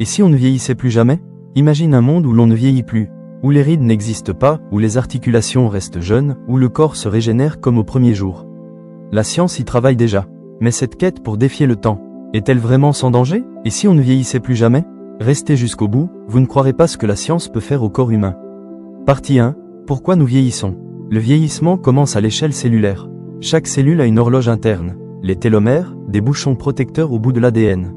Et si on ne vieillissait plus jamais? Imagine un monde où l'on ne vieillit plus, où les rides n'existent pas, où les articulations restent jeunes, où le corps se régénère comme au premier jour. La science y travaille déjà. Mais cette quête pour défier le temps, est-elle vraiment sans danger? Et si on ne vieillissait plus jamais? Restez jusqu'au bout, vous ne croirez pas ce que la science peut faire au corps humain. Partie 1. Pourquoi nous vieillissons? Le vieillissement commence à l'échelle cellulaire. Chaque cellule a une horloge interne, les télomères, des bouchons protecteurs au bout de l'ADN.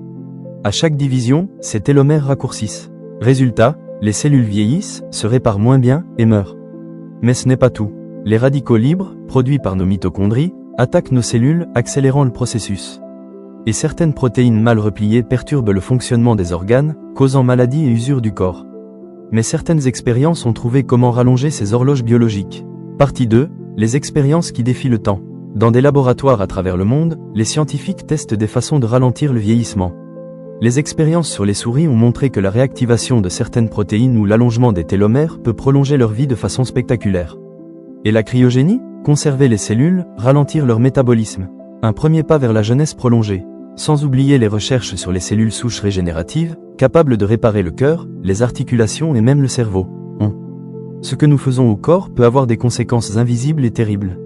À chaque division, ces télomères raccourcissent. Résultat, les cellules vieillissent, se réparent moins bien et meurent. Mais ce n'est pas tout. Les radicaux libres, produits par nos mitochondries, attaquent nos cellules, accélérant le processus. Et certaines protéines mal repliées perturbent le fonctionnement des organes, causant maladies et usure du corps. Mais certaines expériences ont trouvé comment rallonger ces horloges biologiques. Partie 2. Les expériences qui défient le temps. Dans des laboratoires à travers le monde, les scientifiques testent des façons de ralentir le vieillissement. Les expériences sur les souris ont montré que la réactivation de certaines protéines ou l'allongement des télomères peut prolonger leur vie de façon spectaculaire. Et la cryogénie? Conserver les cellules, ralentir leur métabolisme. Un premier pas vers la jeunesse prolongée. Sans oublier les recherches sur les cellules souches régénératives, capables de réparer le cœur, les articulations et même le cerveau. Ce que nous faisons au corps peut avoir des conséquences invisibles et terribles.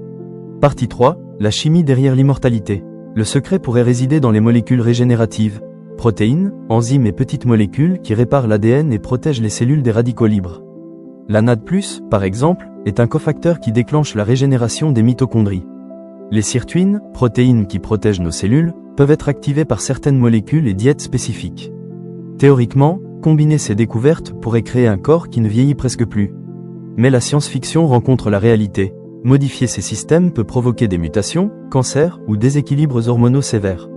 Partie 3. La chimie derrière l'immortalité. Le secret pourrait résider dans les molécules régénératives. Protéines, enzymes et petites molécules qui réparent l'ADN et protègent les cellules des radicaux libres. La NAD+, par exemple, est un cofacteur qui déclenche la régénération des mitochondries. Les sirtuines, protéines qui protègent nos cellules, peuvent être activées par certaines molécules et diètes spécifiques. Théoriquement, combiner ces découvertes pourrait créer un corps qui ne vieillit presque plus. Mais la science-fiction rencontre la réalité. Modifier ces systèmes peut provoquer des mutations, cancers ou déséquilibres hormonaux sévères.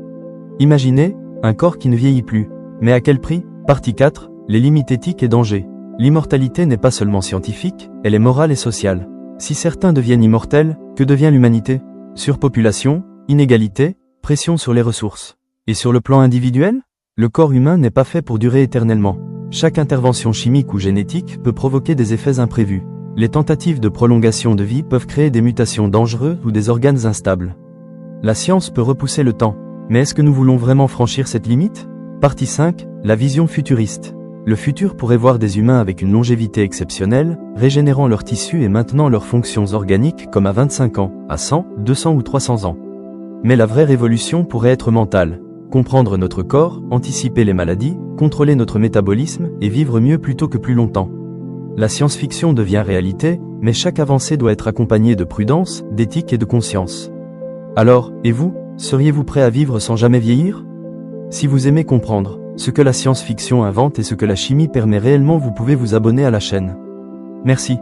Imaginez, un corps qui ne vieillit plus. Mais à quel prix? Partie 4. Les limites éthiques et dangers. L'immortalité n'est pas seulement scientifique, elle est morale et sociale. Si certains deviennent immortels, que devient l'humanité? Surpopulation, inégalité, pression sur les ressources. Et sur le plan individuel? Le corps humain n'est pas fait pour durer éternellement. Chaque intervention chimique ou génétique peut provoquer des effets imprévus. Les tentatives de prolongation de vie peuvent créer des mutations dangereuses ou des organes instables. La science peut repousser le temps. Mais est-ce que nous voulons vraiment franchir cette limite? Partie 5. La vision futuriste. Le futur pourrait voir des humains avec une longévité exceptionnelle, régénérant leurs tissus et maintenant leurs fonctions organiques comme à 25 ans, à 100, 200 ou 300 ans. Mais la vraie révolution pourrait être mentale. Comprendre notre corps, anticiper les maladies, contrôler notre métabolisme et vivre mieux plutôt que plus longtemps. La science-fiction devient réalité, mais chaque avancée doit être accompagnée de prudence, d'éthique et de conscience. Alors, et vous, seriez-vous prêt à vivre sans jamais vieillir? Si vous aimez comprendre ce que la science-fiction invente et ce que la chimie permet réellement, vous pouvez vous abonner à la chaîne. Merci.